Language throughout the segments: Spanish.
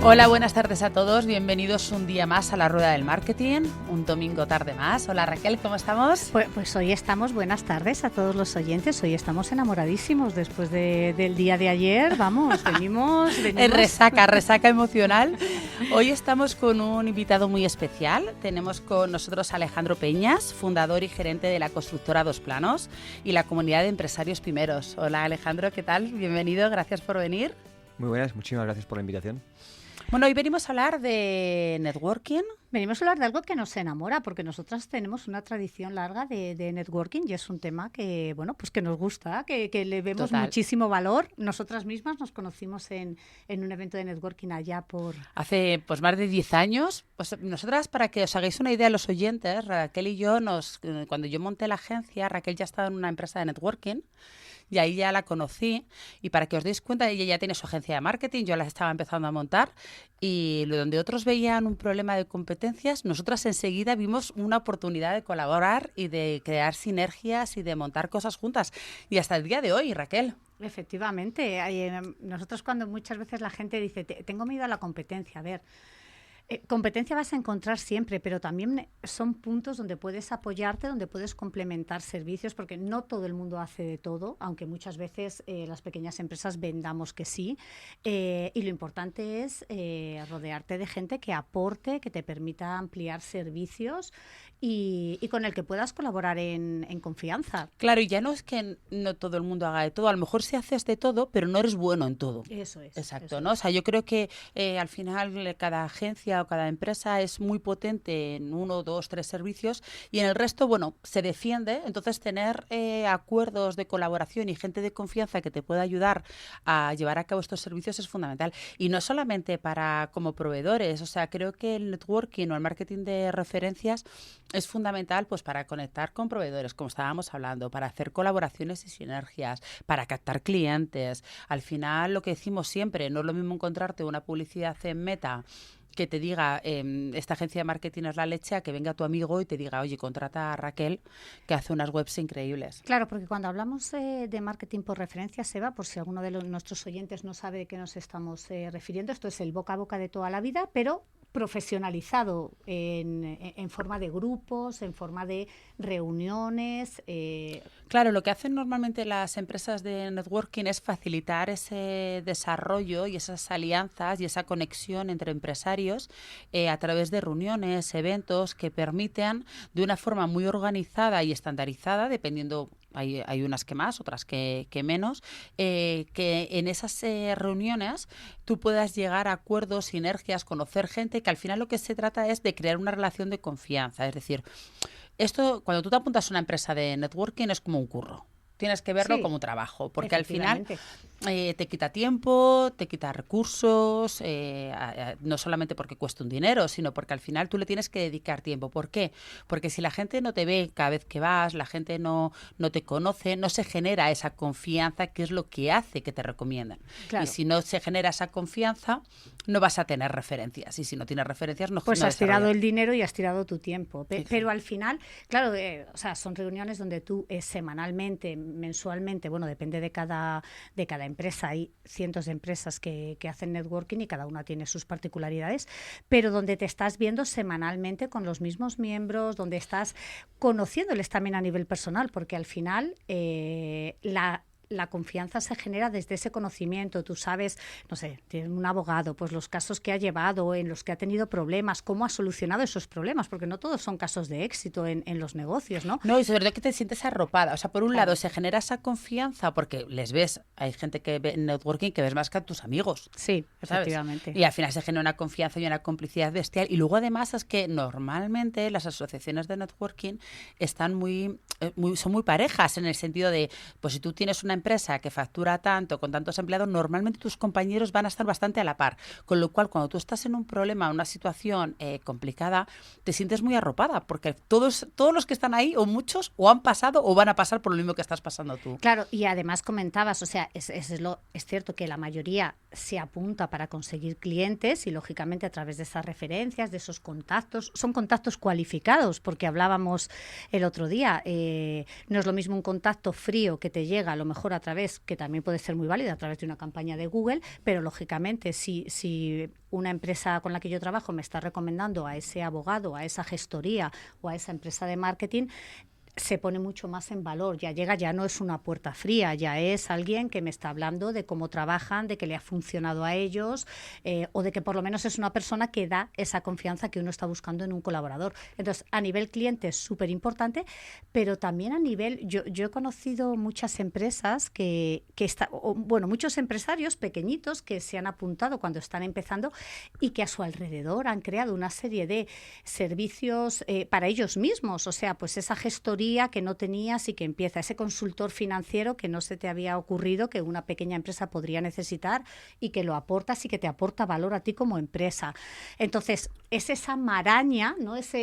Hola, buenas tardes a todos. Bienvenidos un día más a la Rueda del Marketing, un domingo tarde más. Hola Raquel, ¿cómo estamos? Pues hoy estamos, buenas tardes a todos los oyentes. Hoy estamos enamoradísimos después del día de ayer. Vamos, venimos. Resaca emocional. Hoy estamos con un invitado muy especial. Tenemos con nosotros a Alejandro Peñas, fundador y gerente de la constructora Dos Planos y la comunidad de empresarios pimeros. Hola Alejandro, ¿qué tal? Bienvenido, gracias por venir. Muy buenas, muchísimas gracias por la invitación. Bueno, hoy venimos a hablar de networking. Venimos a hablar de algo que nos enamora, porque nosotras tenemos una tradición larga de networking y es un tema que, bueno, pues que nos gusta, que le vemos muchísimo valor. Nosotras mismas nos conocimos en un evento de networking allá por... Hace pues más de 10 años. Pues nosotras, para que os hagáis una idea los oyentes, Raquel y yo, cuando yo monté la agencia, Raquel ya estaba en una empresa de networking. Y ahí ya la conocí, y para que os deis cuenta, ella ya tiene su agencia de marketing, yo la estaba empezando a montar, y donde otros veían un problema de competencias, nosotras enseguida vimos una oportunidad de colaborar y de crear sinergias y de montar cosas juntas. Y hasta el día de hoy, Raquel. Efectivamente, nosotros cuando muchas veces la gente dice, tengo miedo a la competencia, a ver... competencia vas a encontrar siempre, pero también son puntos donde puedes apoyarte, donde puedes complementar servicios, porque no todo el mundo hace de todo, aunque muchas veces las pequeñas empresas vendamos que sí. Y lo importante es rodearte de gente que aporte, que te permita ampliar servicios y con el que puedas colaborar en confianza. Claro, y ya no es que no todo el mundo haga de todo, a lo mejor sí haces de todo, pero no eres bueno en todo. Eso es. Exacto, eso ¿no? es. O sea, yo creo que al final cada agencia o cada empresa es muy potente en 1, 2, 3 servicios y en el resto, bueno, se defiende. Entonces, tener acuerdos de colaboración y gente de confianza que te pueda ayudar a llevar a cabo estos servicios es fundamental. Y no solamente para como proveedores, o sea, creo que el networking o el marketing de referencias es fundamental pues para conectar con proveedores, como estábamos hablando, para hacer colaboraciones y sinergias, para captar clientes. Al final, lo que decimos siempre, no es lo mismo encontrarte una publicidad en Meta que te diga, esta agencia de marketing es la leche, a que venga tu amigo y te diga, oye, contrata a Raquel, que hace unas webs increíbles. Claro, porque cuando hablamos de marketing por referencia, Seba, por si alguno de nuestros oyentes no sabe de qué nos estamos refiriendo, esto es el boca a boca de toda la vida, pero profesionalizado en forma de grupos, en forma de reuniones. Claro, lo que hacen normalmente las empresas de networking es facilitar ese desarrollo y esas alianzas y esa conexión entre empresarios a través de reuniones, eventos que permiten de una forma muy organizada y estandarizada, dependiendo... Hay unas que más, otras que menos, que en esas reuniones tú puedas llegar a acuerdos, sinergias, conocer gente, que al final lo que se trata es de crear una relación de confianza. Es decir, esto cuando tú te apuntas a una empresa de networking es como un curro. Tienes que verlo como un trabajo, porque al final te quita tiempo, te quita recursos, no solamente porque cuesta un dinero, sino porque al final tú le tienes que dedicar tiempo. ¿Por qué? Porque si la gente no te ve cada vez que vas, la gente no te conoce, no se genera esa confianza que es lo que hace que te recomienden. Claro. Y si no se genera esa confianza, no vas a tener referencias. Y si no tienes referencias, pues no has tirado el dinero y has tirado tu tiempo. Sí. Pero al final, claro, o sea, son reuniones donde tú semanalmente, mensualmente, bueno, depende de cada empresa, hay cientos de empresas que hacen networking y cada una tiene sus particularidades, pero donde te estás viendo semanalmente con los mismos miembros, donde estás conociéndoles también a nivel personal, porque al final la confianza se genera desde ese conocimiento. Tú sabes, no sé, tiene un abogado, pues los casos que ha llevado, en los que ha tenido problemas, cómo ha solucionado esos problemas, porque no todos son casos de éxito en los negocios, ¿no? No, y sobre todo que te sientes arropada. O sea, por un lado se genera esa confianza porque les ves, hay gente que ve en networking que ves más que a tus amigos. Sí, ¿sabes? efectivamente. Y al final se genera una confianza y una complicidad bestial. Y luego además es que normalmente las asociaciones de networking están son muy parejas en el sentido de, pues si tú tienes una empresa que factura tanto, con tantos empleados, normalmente tus compañeros van a estar bastante a la par. Con lo cual, cuando tú estás en un problema, una situación complicada, te sientes muy arropada, porque todos los que están ahí, o muchos, o han pasado o van a pasar por lo mismo que estás pasando tú. Claro, y además comentabas, o sea, es cierto que la mayoría se apunta para conseguir clientes y, lógicamente, a través de esas referencias, de esos contactos, son contactos cualificados, porque hablábamos el otro día, no es lo mismo un contacto frío que te llega a lo mejor mejor a través, que también puede ser muy válida, a través de una campaña de Google, pero lógicamente si una empresa con la que yo trabajo me está recomendando a ese abogado, a esa gestoría o a esa empresa de marketing, se pone mucho más en valor, ya no es una puerta fría, ya es alguien que me está hablando de cómo trabajan, de que le ha funcionado a ellos, o de que por lo menos es una persona que da esa confianza que uno está buscando en un colaborador. Entonces, a nivel cliente es súper importante, pero también a nivel, yo he conocido muchas empresas muchos empresarios pequeñitos que se han apuntado cuando están empezando y que a su alrededor han creado una serie de servicios para ellos mismos, o sea, pues esa gestoría que no tenías y que empieza ese consultor financiero que no se te había ocurrido que una pequeña empresa podría necesitar y que lo aportas y que te aporta valor a ti como empresa. Entonces, es esa maraña, ¿no? Esa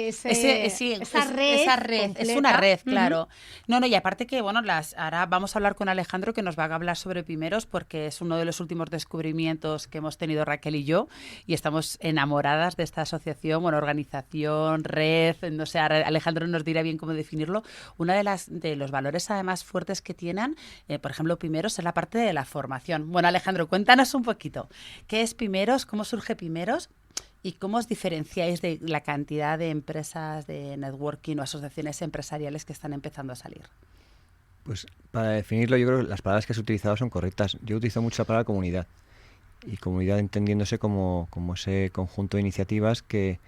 red es una red, claro. No, y aparte que, bueno, ahora vamos a hablar con Alejandro, que nos va a hablar sobre Pimeros, porque es uno de los últimos descubrimientos que hemos tenido Raquel y yo, y estamos enamoradas de esta asociación, bueno, organización, red, no sé, Alejandro nos dirá bien cómo definirlo. Una de los valores además fuertes que tienen, por ejemplo, Pimeros, es la parte de la formación. Bueno, Alejandro, cuéntanos un poquito. ¿Qué es Pimeros? ¿Cómo surge Pimeros? ¿Y cómo os diferenciáis de la cantidad de empresas de networking o asociaciones empresariales que están empezando a salir? Pues para definirlo, yo creo que las palabras que has utilizado son correctas. Yo utilizo mucho la palabra comunidad. Y comunidad entendiéndose como ese conjunto de iniciativas que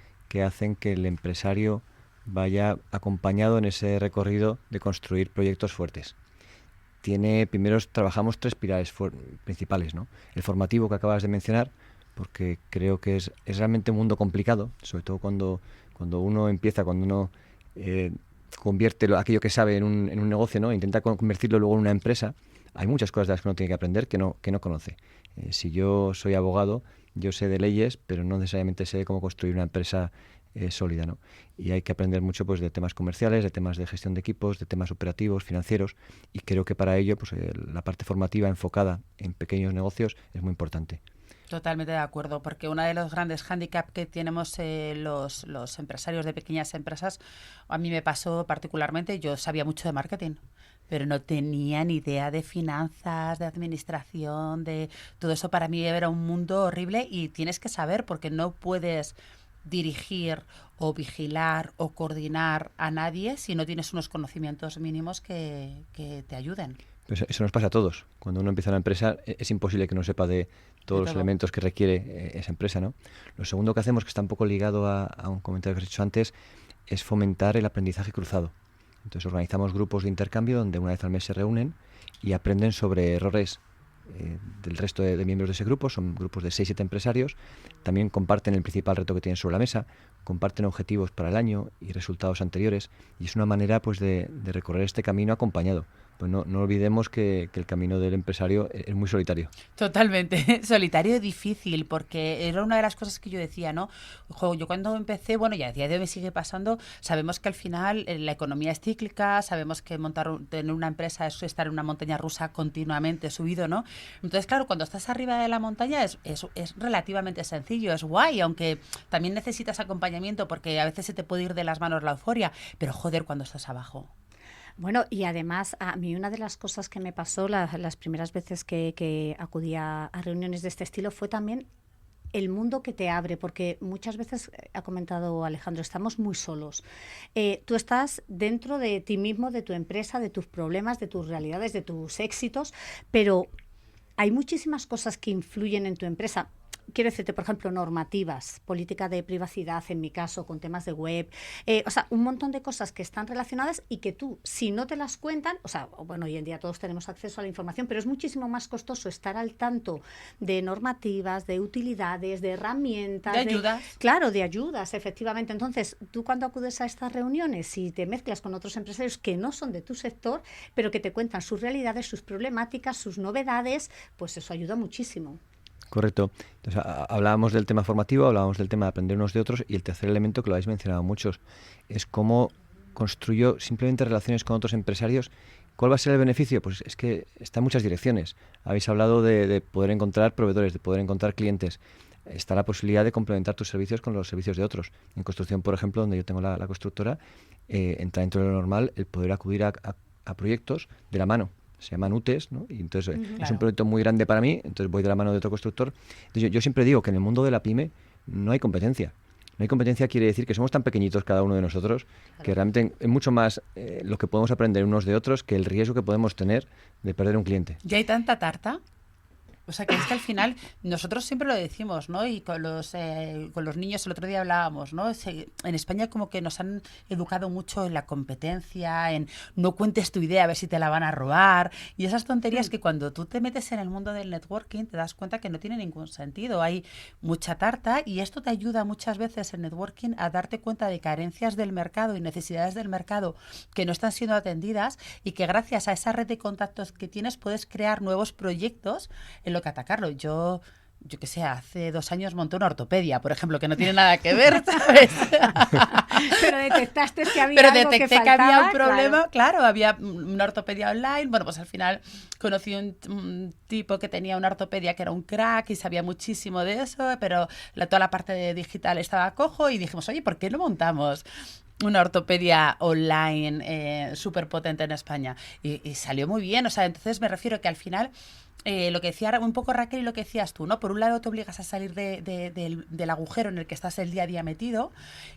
hacen que el empresario vaya acompañado en ese recorrido de construir proyectos fuertes. Primero trabajamos 3 pilares principales, ¿no? El formativo que acabas de mencionar, porque creo que es realmente un mundo complicado, sobre todo cuando uno convierte aquello que sabe en un negocio, ¿no? Intenta convertirlo luego en una empresa. Hay muchas cosas de las que uno tiene que aprender que no conoce. Si yo soy abogado, yo sé de leyes, pero no necesariamente sé cómo construir una empresa sólida, ¿no? Y hay que aprender mucho, pues, de temas comerciales, de temas de gestión de equipos, de temas operativos, financieros, y creo que para ello, pues, la parte formativa enfocada en pequeños negocios es muy importante. Totalmente de acuerdo, porque uno de los grandes hándicaps que tenemos los empresarios de pequeñas empresas, a mí me pasó particularmente, yo sabía mucho de marketing, pero no tenía ni idea de finanzas, de administración, de todo eso. Para mí era un mundo horrible y tienes que saber, porque no puedes dirigir o vigilar o coordinar a nadie si no tienes unos conocimientos mínimos que te ayuden. Pues eso nos pasa a todos. Cuando uno empieza una empresa es imposible que no sepa de todos los elementos que requiere esa empresa, ¿no? Lo segundo que hacemos, que está un poco ligado a un comentario que has hecho antes, es fomentar el aprendizaje cruzado. Entonces organizamos grupos de intercambio donde una vez al mes se reúnen y aprenden sobre errores del resto de miembros de ese grupo. Son grupos de 6-7 empresarios. También comparten el principal reto que tienen sobre la mesa, comparten objetivos para el año y resultados anteriores, y es una manera, pues, de recorrer este camino acompañado. Pues no olvidemos que el camino del empresario es muy solitario. Totalmente, solitario y difícil, porque era una de las cosas que yo decía, ¿no? Yo cuando empecé, bueno, y a día de hoy me sigue pasando, sabemos que al final la economía es cíclica, sabemos que tener una empresa es estar en una montaña rusa continuamente subido, ¿no? Entonces, claro, cuando estás arriba de la montaña es relativamente sencillo, es guay, aunque también necesitas acompañamiento porque a veces se te puede ir de las manos la euforia, pero joder, cuando estás abajo. Bueno, y además a mí una de las cosas que me pasó las primeras veces que acudí a reuniones de este estilo fue también el mundo que te abre, porque muchas veces, ha comentado Alejandro, estamos muy solos. Tú estás dentro de ti mismo, de tu empresa, de tus problemas, de tus realidades, de tus éxitos, pero hay muchísimas cosas que influyen en tu empresa. Quiero decirte, por ejemplo, normativas, política de privacidad, en mi caso, con temas de web, o sea, un montón de cosas que están relacionadas y que tú, si no te las cuentan, o sea, bueno, hoy en día todos tenemos acceso a la información, pero es muchísimo más costoso estar al tanto de normativas, de utilidades, de herramientas. De ayudas. Claro, de ayudas, efectivamente. Entonces, tú cuando acudes a estas reuniones y te mezclas con otros empresarios que no son de tu sector, pero que te cuentan sus realidades, sus problemáticas, sus novedades, pues eso ayuda muchísimo. Correcto. Entonces, hablábamos del tema formativo, hablábamos del tema de aprender unos de otros, y el tercer elemento, que lo habéis mencionado muchos, es cómo construyo simplemente relaciones con otros empresarios. ¿Cuál va a ser el beneficio? Pues es que está en muchas direcciones. Habéis hablado de poder encontrar proveedores, de poder encontrar clientes. Está la posibilidad de complementar tus servicios con los servicios de otros. En construcción, por ejemplo, donde yo tengo la constructora, entra dentro de lo normal el poder acudir a proyectos de la mano. se llaman UTES, ¿no? Y entonces es Claro. un proyecto muy grande para mí, entonces voy de la mano de otro constructor. Entonces yo siempre digo que en el mundo de la pyme no hay competencia. No hay competencia quiere decir que somos tan pequeñitos cada uno de nosotros que realmente es mucho más lo que podemos aprender unos de otros que el riesgo que podemos tener de perder un cliente. ¿Ya hay tanta tarta? O sea, que es que al final nosotros siempre lo decimos, ¿no? Y con los niños el otro día hablábamos, ¿no? En España como que nos han educado mucho en la competencia, en no cuentes tu idea a ver si te la van a robar. Y esas tonterías que cuando tú te metes en el mundo del networking te das cuenta que no tiene ningún sentido. Hay mucha tarta y esto te ayuda muchas veces en networking a darte cuenta de carencias del mercado y necesidades del mercado que no están siendo atendidas y que gracias a esa red de contactos que tienes puedes crear nuevos proyectos en lo que atacarlo. Yo qué sé, hace 2 años monté una ortopedia, por ejemplo, que no tiene nada que ver, ¿sabes? Pero detectaste que había Pero algo detecté que que había un faltaba, problema, claro, había una ortopedia online. Bueno, pues al final conocí un tipo que tenía una ortopedia que era un crack y sabía muchísimo de eso, pero toda la parte de digital estaba cojo y dijimos, oye, ¿por qué no montamos una ortopedia online súper potente en España? Y salió muy bien, o sea, entonces me refiero que al final lo que decía un poco Raquel y lo que decías tú, ¿no? Por un lado te obligas a salir del agujero en el que estás el día a día metido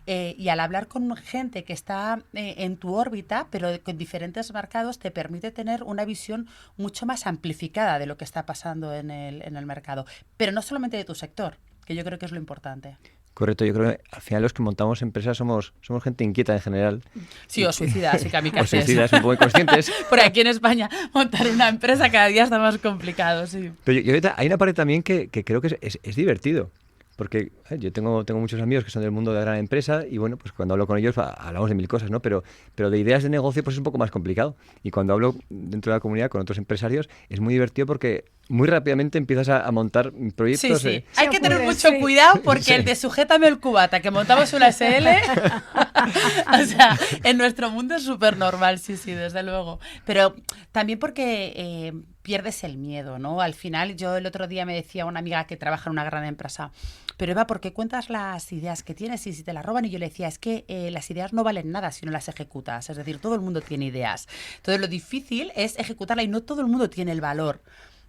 y al hablar con gente que está en tu órbita, pero con diferentes mercados, te permite tener una visión mucho más amplificada de lo que está pasando en el mercado. Pero no solamente de tu sector, que yo creo que es lo importante. Correcto, yo creo que al final los que montamos empresas somos gente inquieta en general. Sí, o suicidas y kamikazes. O suicidas, un poco inconscientes. Por aquí en España montar una empresa cada día está más complicado, sí. Pero ahorita hay una parte también que creo que es divertido. Porque yo tengo muchos amigos que son del mundo de la gran empresa y bueno, pues cuando hablo con ellos hablamos de 1000 cosas, ¿no? Pero de ideas de negocio pues es un poco más complicado. Y cuando hablo dentro de la comunidad con otros empresarios es muy divertido porque muy rápidamente empiezas a montar proyectos. Sí, sí. Hay que tener mucho cuidado porque el de sujétame el cubata, que montamos una SL, o sea, en nuestro mundo es súper normal, sí, desde luego. Pero también porque pierdes el miedo, ¿no? Al final, yo el otro día me decía una amiga que trabaja en una gran empresa, pero Eva, ¿por qué cuentas las ideas que tienes y si te las roban? Y yo le decía, es que las ideas no valen nada si no las ejecutas. Es decir, todo el mundo tiene ideas. Entonces, lo difícil es ejecutarla y no todo el mundo tiene el valor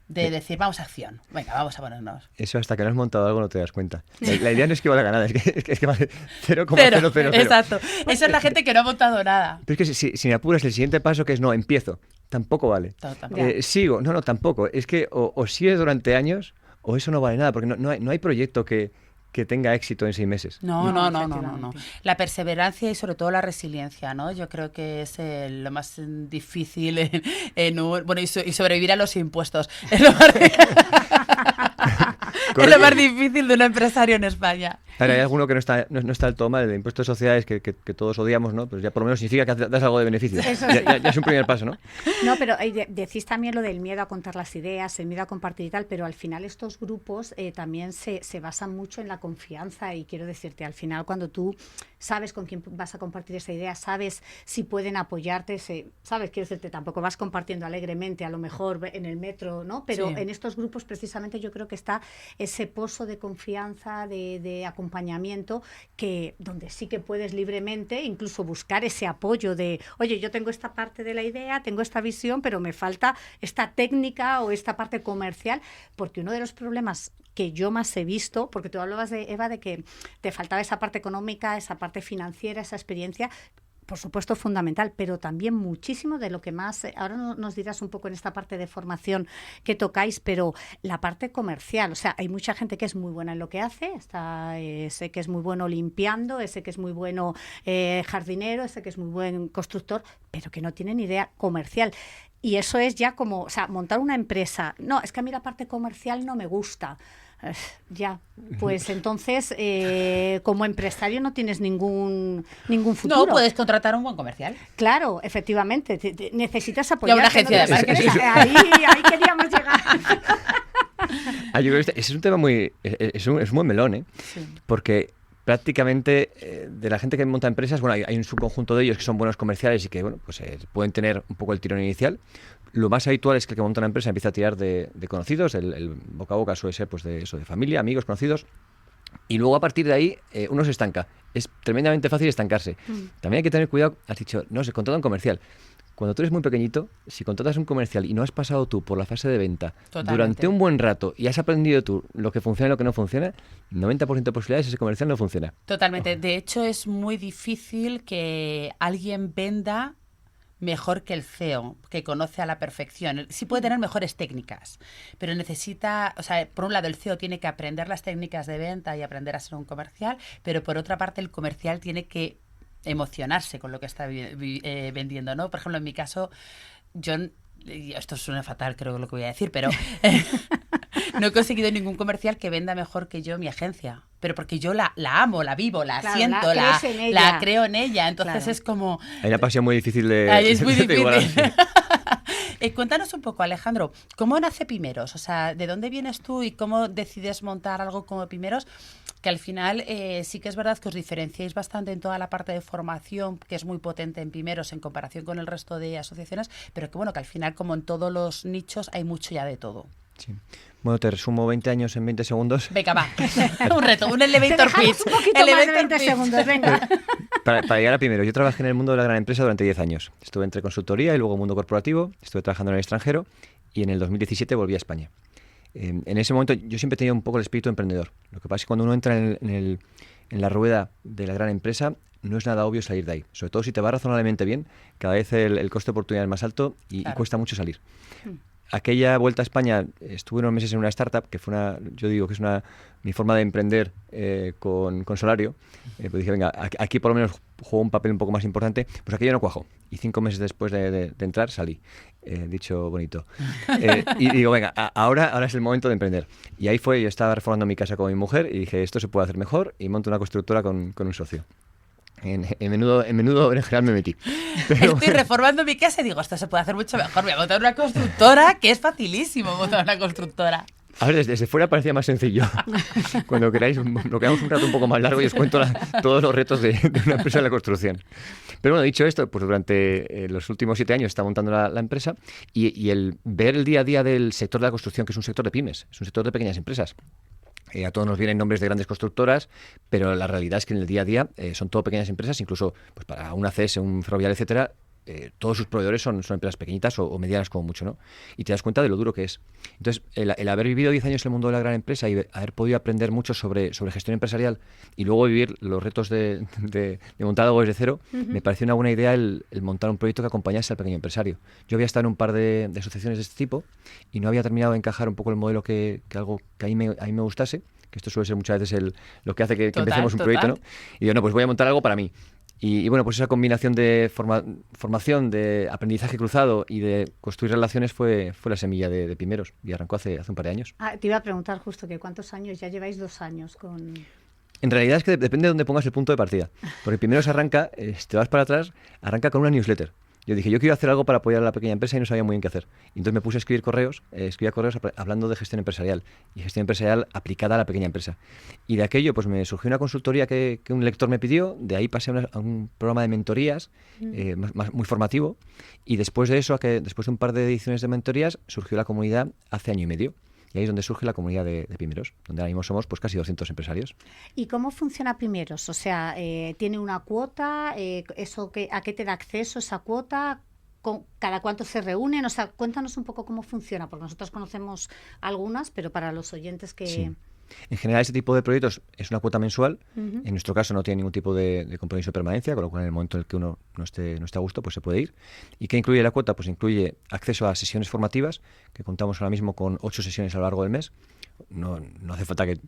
de decir, vamos a acción, venga, vamos a ponernos. Eso hasta que no has montado algo no te das cuenta. La idea no es que valga nada, es que vale 0,000. Exacto, esa es la gente que no ha montado nada. Pero es que si me apuras, el siguiente paso que es no, empiezo, tampoco vale. Sigo, no, tampoco. Es que o sigues durante años o eso no vale nada, porque no hay proyecto que tenga éxito en 6 meses. No. La perseverancia y sobre todo la resiliencia, ¿no? Yo creo que es lo más difícil bueno, y sobrevivir a los impuestos. Es lo más difícil de un empresario en España. Ahora, hay alguno que no está del todo mal, el impuesto de sociedades que todos odiamos, ¿no? Pues ya por lo menos significa que das algo de beneficio. Ya es un primer paso, ¿no? No, pero decís también lo del miedo a contar las ideas, el miedo a compartir y tal, pero al final estos grupos también se basan mucho en la confianza y quiero decirte, al final cuando tú sabes con quién vas a compartir esa idea, sabes si pueden apoyarte, sabes, quiero decirte, tampoco vas compartiendo alegremente a lo mejor en el metro, ¿no? Pero en estos grupos precisamente yo creo que está ese pozo de confianza, de acompañamiento, que donde sí que puedes libremente incluso buscar ese apoyo de, oye, yo tengo esta parte de la idea, tengo esta visión, pero me falta esta técnica o esta parte comercial, porque uno de los problemas que yo más he visto, porque tú hablabas de, Eva, de que te faltaba esa parte económica, esa parte financiera, esa experiencia, por supuesto fundamental, pero también muchísimo de lo que más, ahora nos dirás un poco en esta parte de formación que tocáis, pero la parte comercial, o sea, hay mucha gente que es muy buena en lo que hace, ese que es muy bueno limpiando, ese que es muy bueno jardinero, ese que es muy buen constructor, pero que no tiene ni idea comercial. Y eso es ya como, o sea, montar una empresa, no, es que a mí la parte comercial no me gusta. Ya, pues entonces como empresario no tienes ningún futuro. No, puedes contratar un buen comercial. Claro, efectivamente, necesitas apoyar. Y a una agencia de marketing. Ahí queríamos llegar. Yo creo que es un tema es un buen melón, ¿eh? Sí. Porque prácticamente de la gente que monta empresas, bueno, hay un subconjunto de ellos que son buenos comerciales y que, bueno, pues pueden tener un poco el tirón inicial. Lo más habitual es que el que monta una empresa empieza a tirar de conocidos, el boca a boca suele ser pues de familia, amigos, conocidos, y luego a partir de ahí uno se estanca. Es tremendamente fácil estancarse. También hay que tener cuidado, has dicho, no sé, contrata un comercial. cuando tú eres muy pequeñito, si contratas un comercial y no has pasado tú por la fase de venta Totalmente. durante un buen rato y has aprendido tú lo que funciona y lo que no funciona, 90% de posibilidades ese comercial no funciona. Totalmente. De hecho, es muy difícil que alguien venda mejor que el CEO, que conoce a la perfección. Sí puede tener mejores técnicas, pero necesita, o sea, por un lado el CEO tiene que aprender las técnicas de venta y aprender a ser un comercial, pero por otra parte el comercial tiene que emocionarse con lo que está vendiendo, ¿no? Por ejemplo, en mi caso, yo, esto suena fatal, creo que lo que voy a decir, pero no he conseguido ningún comercial que venda mejor que yo mi agencia. Pero porque yo la amo, la vivo, la siento, la creo en ella. Entonces es como... Hay una pasión muy difícil de... Es muy difícil. igualar, sí. Cuéntanos un poco, Alejandro, ¿cómo nace Pimeros? O sea, ¿de dónde vienes tú y cómo decides montar algo como Pimeros? Que al final sí que es verdad que os diferenciáis bastante en toda la parte de formación, que es muy potente en Pimeros en comparación con el resto de asociaciones, pero que bueno, que al final, como en todos los nichos, hay mucho ya de todo. Sí. Bueno, te resumo 20 años en 20 segundos. Venga, va. Un reto, un elevator pitch. Un poquito más de 20 segundos, venga. Para llegar a Pimeros, yo trabajé en el mundo de la gran empresa durante 10 años. Estuve entre consultoría y luego mundo corporativo, estuve trabajando en el extranjero y en el 2017 volví a España. En ese momento yo siempre tenía un poco el espíritu emprendedor. Lo que pasa es que cuando uno entra en la rueda de la gran empresa, no es nada obvio salir de ahí. Sobre todo si te va razonablemente bien, cada vez el coste de oportunidad es más alto y cuesta mucho salir. Aquella vuelta a España, estuve unos meses en una startup, que fue yo digo que es mi forma de emprender con salario. Pues dije, venga, aquí por lo menos juego un papel un poco más importante. Pues aquello no cuajó. Y 5 meses después de entrar, salí. Dicho bonito. Y digo, venga, ahora es el momento de emprender. Y ahí yo estaba reformando mi casa con mi mujer y dije, esto se puede hacer mejor, y monto una constructora con un socio. En menudo en general me metí. Pero estoy reformando mi casa y digo, esto se puede hacer mucho mejor. Voy a montar una constructora, que es facilísimo montar una constructora. A ver, desde fuera parecía más sencillo. Cuando queráis, lo quedamos un rato un poco más largo y os cuento todos los retos de una empresa de la construcción. Pero bueno, dicho esto, pues durante los últimos 7 años está montando la empresa y el ver el día a día del sector de la construcción, que es un sector de pymes, es un sector de pequeñas empresas. A todos nos vienen nombres de grandes constructoras, pero la realidad es que en el día a día son todo pequeñas empresas, incluso pues para una ACS, un Ferrovial, etcétera. Todos sus proveedores son empresas pequeñitas o medianas como mucho, ¿no? Y te das cuenta de lo duro que es. Entonces, el haber vivido 10 años en el mundo de la gran empresa y haber podido aprender mucho sobre gestión empresarial y luego vivir los retos de montar algo desde cero, me pareció una buena idea el montar un proyecto que acompañase al pequeño empresario. Yo había estado en un par de asociaciones de este tipo y no había terminado de encajar un poco el modelo que algo que a mí me gustase, que esto suele ser muchas veces lo que hace que empecemos un proyecto, ¿no? Y digo, no, pues voy a montar algo para mí. Y bueno, pues esa combinación de formación, de aprendizaje cruzado y de construir relaciones fue la semilla de Pimeros, y arrancó hace un par de años. Te iba a preguntar justo que ¿cuántos años? Ya lleváis 2 años con... En realidad es que depende de dónde pongas el punto de partida. Porque Pimeros arranca, si te vas para atrás, arranca con una newsletter. Yo dije, yo quiero hacer algo para apoyar a la pequeña empresa y no sabía muy bien qué hacer. Y entonces me puse a escribir correos, hablando de gestión empresarial y gestión empresarial aplicada a la pequeña empresa. Y de aquello pues me surgió una consultoría que un lector me pidió, de ahí pasé a un programa de mentorías muy formativo, y después de eso, después de un par de ediciones de mentorías, surgió la comunidad hace 1 año y medio. Y ahí es donde surge la comunidad de Pimeros, donde ahora mismo somos pues casi 200 empresarios. ¿Y cómo funciona Pimeros? O sea, ¿tiene una cuota? ¿A qué te da acceso esa cuota? ¿Cada cuánto se reúnen? O sea, cuéntanos un poco cómo funciona, porque nosotros conocemos algunas, pero para los oyentes que... Sí. En general, este tipo de proyectos es una cuota mensual. En nuestro caso no tiene ningún tipo de compromiso de permanencia, con lo cual en el momento en el que uno no esté a gusto, pues se puede ir. ¿Y qué incluye la cuota? Pues incluye acceso a sesiones formativas, que contamos ahora mismo con 8 sesiones a lo largo del mes. No hace falta que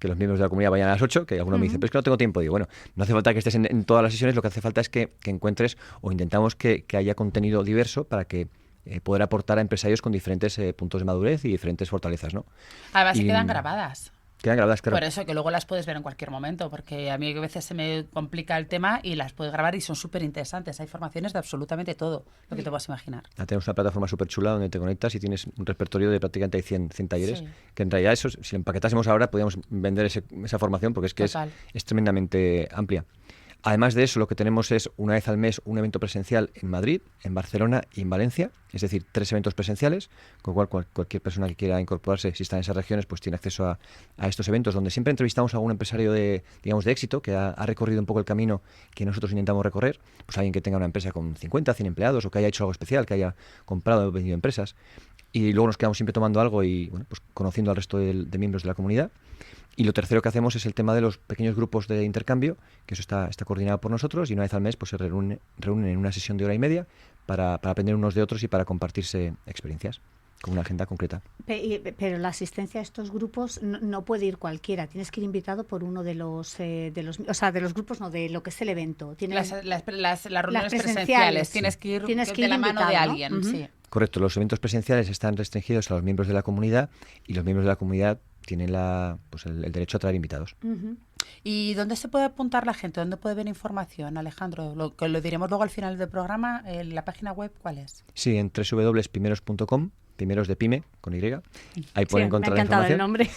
los miembros de la comunidad vayan a las 8, que alguno me dice, pero es que no tengo tiempo. Digo, bueno, no hace falta que estés en todas las sesiones, lo que hace falta es que encuentres, o intentamos que haya contenido diverso para que poder aportar a empresarios con diferentes puntos de madurez y diferentes fortalezas, ¿no? Además, se quedan grabadas. Quedan grabadas, claro. Por eso, que luego las puedes ver en cualquier momento, porque a mí a veces se me complica el tema y las puedes grabar y son súper interesantes. Hay formaciones de absolutamente todo, lo que te puedas imaginar. Tenemos una plataforma súper chula donde te conectas y tienes un repertorio de prácticamente 100 talleres, que en realidad si lo empaquetásemos ahora podríamos vender esa formación, porque es que es tremendamente amplia. Además de eso, lo que tenemos es una vez al mes un evento presencial en Madrid, en Barcelona y en Valencia, es decir, 3 eventos presenciales, con lo cual cualquier persona que quiera incorporarse, si está en esas regiones, pues tiene acceso a estos eventos, donde siempre entrevistamos a algún empresario de éxito, que ha recorrido un poco el camino que nosotros intentamos recorrer, pues alguien que tenga una empresa con 50, 100 empleados, o que haya hecho algo especial, que haya comprado o vendido empresas, y luego nos quedamos siempre tomando algo y bueno, pues conociendo al resto de miembros de la comunidad. Y lo tercero que hacemos es el tema de los pequeños grupos de intercambio, que eso está coordinado por nosotros, y una vez al mes pues se reúnen en una sesión de 1 hora y media para aprender unos de otros y para compartirse experiencias con una agenda concreta. Pero la asistencia a estos grupos no puede ir cualquiera, tienes que ir invitado por uno de los grupos, no, de lo que es el evento. Las reuniones presenciales, tienes que ir de la mano de alguien. Uh-huh. Sí. Correcto, los eventos presenciales están restringidos a los miembros de la comunidad y los miembros de la comunidad tienen el derecho a traer invitados. Uh-huh. ¿Y dónde se puede apuntar la gente? ¿Dónde puede ver información, Alejandro? Lo diremos luego al final del programa. ¿La página web cuál es? Sí, en www.pimeros.com, Pimeros de Pyme, con Y. Ahí pueden encontrar me ha encantado la información. el nombre.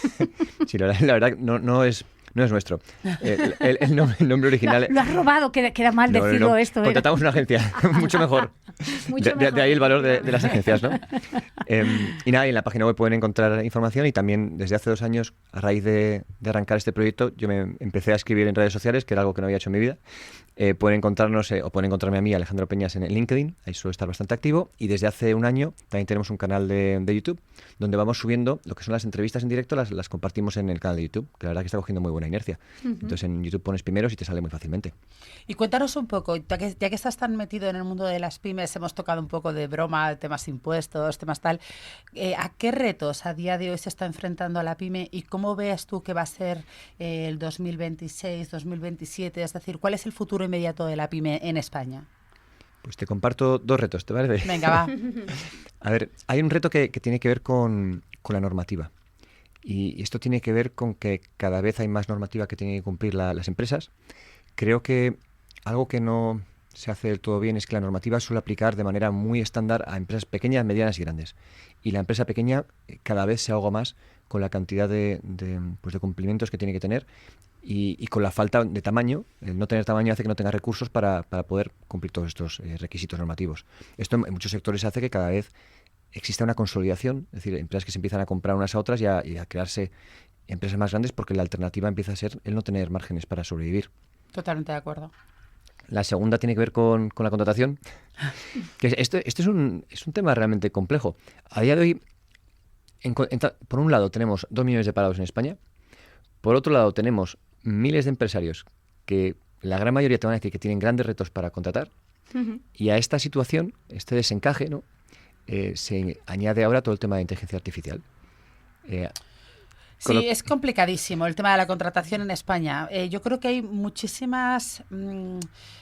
Sí, la verdad no es nuestro. El nombre original... Lo has robado, queda mal decirlo no. esto. Contratamos una agencia, mucho mejor. De ahí el valor de las agencias, ¿no? Y nada, en la página web pueden encontrar información y también desde hace 2 años, a raíz de arrancar este proyecto, yo me empecé a escribir en redes sociales, que era algo que no había hecho en mi vida. Pueden encontrarnos o pueden encontrarme a mí, Alejandro Peñas, en el LinkedIn, ahí suelo estar bastante activo, y desde hace 1 año también tenemos un canal de YouTube donde vamos subiendo lo que son las entrevistas en directo, las compartimos en el canal de YouTube, que la verdad que está cogiendo muy buena inercia. Uh-huh. Entonces en YouTube pones Pimeros y te sale muy fácilmente. Y cuéntanos un poco, ya que estás tan metido en el mundo de las pymes, hemos tocado un poco de broma, temas impuestos, temas tal, ¿a qué retos a día de hoy se está enfrentando a la pyme y cómo ves tú que va a ser el 2026, 2027? Es decir, ¿cuál es el futuro inmediato de la pyme en España? Pues te comparto 2 retos, ¿te parece? Venga, va. A ver, hay un reto que tiene que ver con la normativa. Y esto tiene que ver con que cada vez hay más normativa que tienen que cumplir las empresas. Creo que algo que no se hace del todo bien es que la normativa suele aplicar de manera muy estándar a empresas pequeñas, medianas y grandes. Y la empresa pequeña cada vez se ahoga más con la cantidad de cumplimientos que tiene que tener y con la falta de tamaño. El no tener tamaño hace que no tenga recursos para poder cumplir todos estos requisitos normativos. Esto en muchos sectores hace que cada vez exista una consolidación, es decir, empresas que se empiezan a comprar unas a otras y a crearse empresas más grandes porque la alternativa empieza a ser el no tener márgenes para sobrevivir. Totalmente de acuerdo. La segunda tiene que ver con la contratación. Que esto es un tema realmente complejo. A día de hoy, por un lado, tenemos 2 millones de parados en España. Por otro lado, tenemos miles de empresarios que la gran mayoría te van a decir que tienen grandes retos para contratar. Uh-huh. Y a esta situación, este desencaje, ¿no? Se añade ahora todo el tema de inteligencia artificial. Sí, es complicadísimo el tema de la contratación en España. Yo creo que hay muchísimas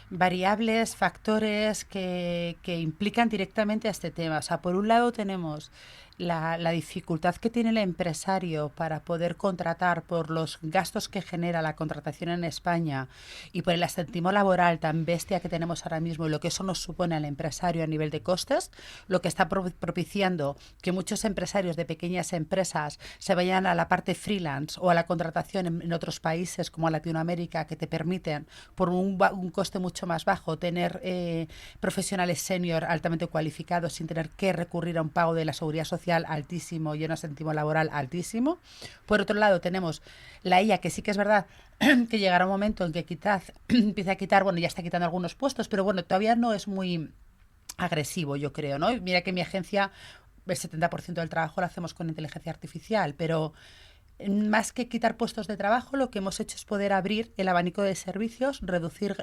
variables, factores que implican directamente a este tema. O sea, por un lado tenemos la dificultad que tiene el empresario para poder contratar por los gastos que genera la contratación en España y por el asentismo laboral tan bestia que tenemos ahora mismo y lo que eso nos supone al empresario a nivel de costes, lo que está propiciando que muchos empresarios de pequeñas empresas se vayan a la parte freelance o a la contratación en otros países como Latinoamérica, que te permiten por un coste mucho más bajo tener profesionales senior altamente cualificados sin tener que recurrir a un pago de la seguridad social altísimo y un asentismo laboral altísimo. Por otro lado tenemos la IA, que sí que es verdad que llegará un momento en que quizás empiece a quitar, bueno, ya está quitando algunos puestos, pero bueno, todavía no es muy agresivo, yo creo, ¿no? Mira que en mi agencia el 70% del trabajo lo hacemos con inteligencia artificial, pero más que quitar puestos de trabajo, lo que hemos hecho es poder abrir el abanico de servicios, reducir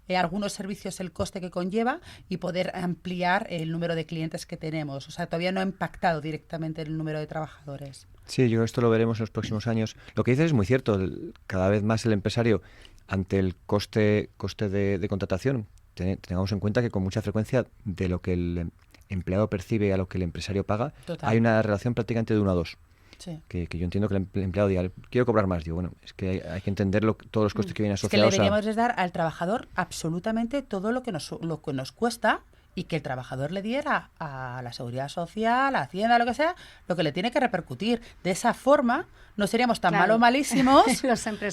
algunos servicios el coste que conlleva y poder ampliar el número de clientes que tenemos. O sea, todavía no ha impactado directamente el número de trabajadores. Sí, yo esto lo veremos en los próximos años. Lo que dices es muy cierto. Cada vez más el empresario, ante el coste de contratación, tengamos en cuenta que con mucha frecuencia de lo que el empleado percibe a lo que el empresario paga, total, hay una relación prácticamente de 1 a 2. Sí. Que yo entiendo que el empleado diga, quiero cobrar más. Digo, bueno, es que hay que entender todos los costes que vienen asociados. Es que le deberíamos dar al trabajador absolutamente todo lo que nos cuesta y que el trabajador le diera a la Seguridad Social, a Hacienda, lo que sea, lo que le tiene que repercutir. De esa forma no seríamos tan malísimos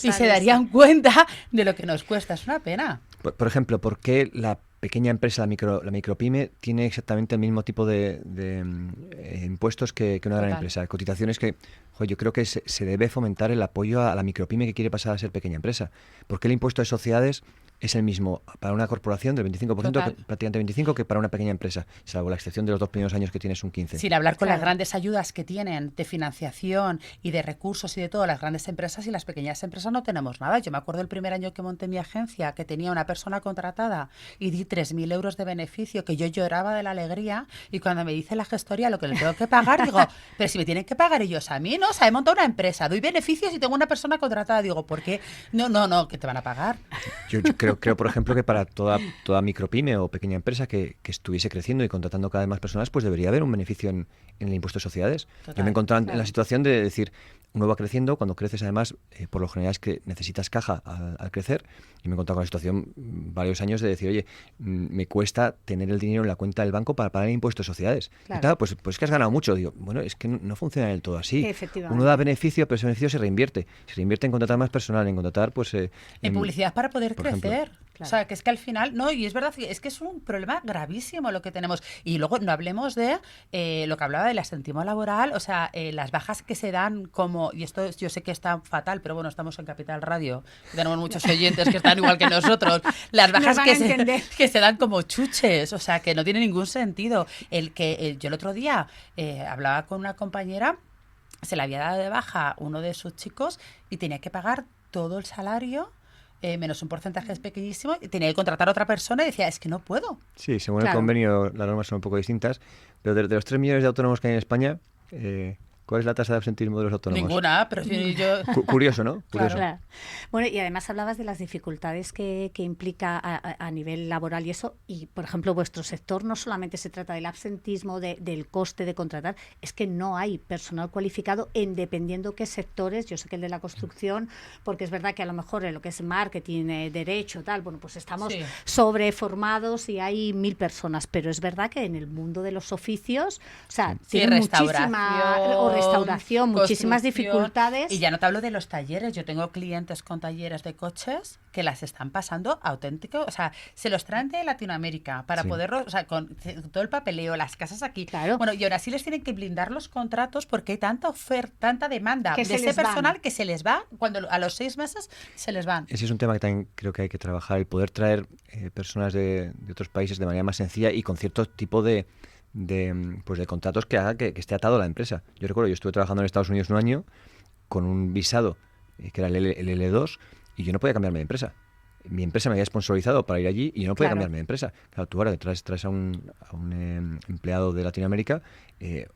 y se darían cuenta de lo que nos cuesta. Es una pena. Por ejemplo, ¿por qué la pequeña empresa, la micropyme, tiene exactamente el mismo tipo de impuestos que una gran empresa? Cotizaciones que, yo creo que se debe fomentar el apoyo a la micropyme que quiere pasar a ser pequeña empresa. Porque el impuesto de sociedades es el mismo para una corporación del 25%, prácticamente 25%, que para una pequeña empresa, salvo la excepción de los 2 primeros años que tienes un 15%. Sin hablar con las grandes ayudas que tienen de financiación y de recursos y de todo, las grandes empresas y las pequeñas empresas no tenemos nada. Yo me acuerdo el primer año que monté mi agencia, que tenía una persona contratada y di 3.000 euros de beneficio, que yo lloraba de la alegría, y cuando me dice la gestoría lo que le tengo que pagar, digo, pero si me tienen que pagar ellos a mí, ¿no? O sea, he montado una empresa, doy beneficios y tengo una persona contratada. Digo, ¿por qué? No, que te van a pagar. Yo creo, por ejemplo, que para toda micropyme o pequeña empresa que estuviese creciendo y contratando cada vez más personas, pues debería haber un beneficio en el impuesto de sociedades. Total, yo me encontraba en la situación de decir, uno va creciendo, cuando creces además, por lo general es que necesitas caja al crecer, y me he encontrado con la situación varios años de decir, oye, me cuesta tener el dinero en la cuenta del banco para pagar el impuesto de sociedades. Claro. Y tal, pues que has ganado mucho. Digo, bueno, es que no funciona del todo así. Uno da beneficio, pero ese beneficio se reinvierte. Se reinvierte en contratar más personal, en contratar, pues... en publicidad para poder crecer. Ejemplo. Claro. O sea, que es que al final, no, y es verdad que es un problema gravísimo lo que tenemos. Y luego no hablemos de lo que hablaba del asentismo laboral, o sea, las bajas que se dan como, y esto yo sé que está fatal, pero bueno, estamos en Capital Radio, tenemos muchos oyentes que están igual que nosotros, las bajas que se dan como chuches, o sea, que no tiene ningún sentido. Yo el otro día hablaba con una compañera, se le había dado de baja uno de sus chicos y tenía que pagar todo el salario, menos un porcentaje es pequeñísimo, y tenía que contratar a otra persona y decía, es que no puedo. Sí, según el convenio las normas son un poco distintas, pero de los 3 millones de autónomos que hay en España, ¿cuál es la tasa de absentismo de los autónomos? Ninguna, pero si yo... Curioso, ¿no? Curioso. Claro. Bueno, y además hablabas de las dificultades que implica a nivel laboral y eso, y por ejemplo vuestro sector no solamente se trata del absentismo, del coste de contratar, es que no hay personal cualificado en dependiendo qué sectores. Yo sé que el de la construcción, porque es verdad que a lo mejor en lo que es marketing, derecho, tal, bueno, pues estamos sobreformados y hay 1.000 personas, pero es verdad que en el mundo de los oficios, o sea, tiene restauración, muchísimas dificultades. Y ya no te hablo de los talleres. Yo tengo clientes con talleres de coches que las están pasando auténtico. O sea, se los traen de Latinoamérica para poderlo, o sea, con todo el papeleo, las casas aquí. Claro. Bueno, y ahora sí les tienen que blindar los contratos porque hay tanta oferta, tanta demanda de ese personal que se les va, cuando a los 6 meses se les van. Ese es un tema que también creo que hay que trabajar, el poder traer personas de otros países de manera más sencilla y con cierto tipo de contratos que haga que esté atado a la empresa. Yo recuerdo, yo estuve trabajando en Estados Unidos un año con un visado que era el L2 y yo no podía cambiarme de empresa. Mi empresa me había sponsorizado para ir allí y yo no podía cambiarme de empresa. Claro, tú ahora traes a un empleado de Latinoamérica,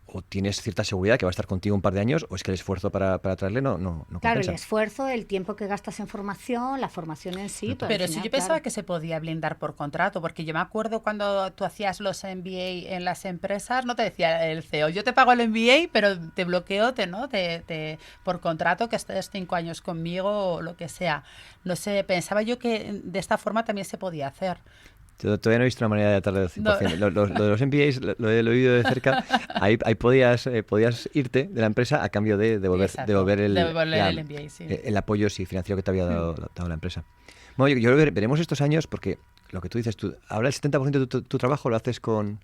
o tienes cierta seguridad que va a estar contigo un par de años, o es que el esfuerzo para traerle no compensa. Claro, el esfuerzo, el tiempo que gastas en formación, la formación en sí. Pero si yo pensaba que se podía blindar por contrato, porque yo me acuerdo cuando tú hacías los MBA en las empresas, no te decía el CEO, yo te pago el MBA, pero te bloqueo por contrato que estés 5 años conmigo o lo que sea. No sé, pensaba yo que de esta forma también se podía hacer. Todavía no he visto una manera de atar del 100%. No. Lo de los MBAs lo he oído de cerca. Ahí podías irte de la empresa a cambio de devolver el MBA, sí. El apoyo financiero que te había dado la empresa. Bueno, yo veremos estos años, porque lo que tú dices, ahora el 70% de tu trabajo lo haces con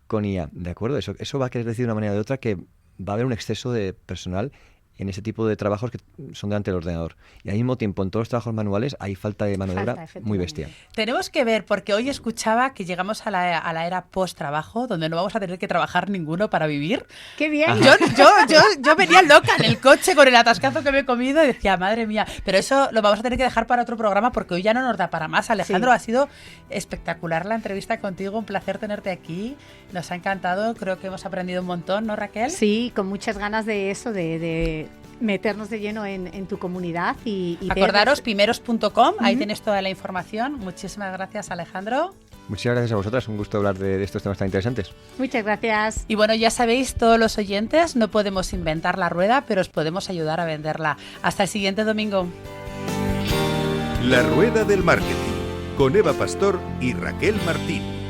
IA, ¿de acuerdo? Eso va a querer decir de una manera o de otra que va a haber un exceso de personal en ese tipo de trabajos que son delante del ordenador. Y al mismo tiempo, en todos los trabajos manuales hay falta de mano de obra muy bestia. Tenemos que ver, porque hoy escuchaba que llegamos a la era post-trabajo, donde no vamos a tener que trabajar ninguno para vivir. ¡Qué bien! Yo venía loca en el coche con el atascazo que me he comido y decía, madre mía, pero eso lo vamos a tener que dejar para otro programa porque hoy ya no nos da para más. Alejandro, ha sido espectacular la entrevista contigo, un placer tenerte aquí, nos ha encantado, creo que hemos aprendido un montón, ¿no, Raquel? Sí, con muchas ganas de eso, de meternos de lleno en tu comunidad y acordaros, pimeros.com, ahí tienes toda la información. Muchísimas gracias, Alejandro. Muchas gracias a vosotras, un gusto hablar de estos temas tan interesantes. Muchas gracias. Y bueno, ya sabéis, todos los oyentes, no podemos inventar la rueda, pero os podemos ayudar a venderla. Hasta el siguiente domingo. La Rueda del Marketing, con Eva Pastor y Raquel Martín.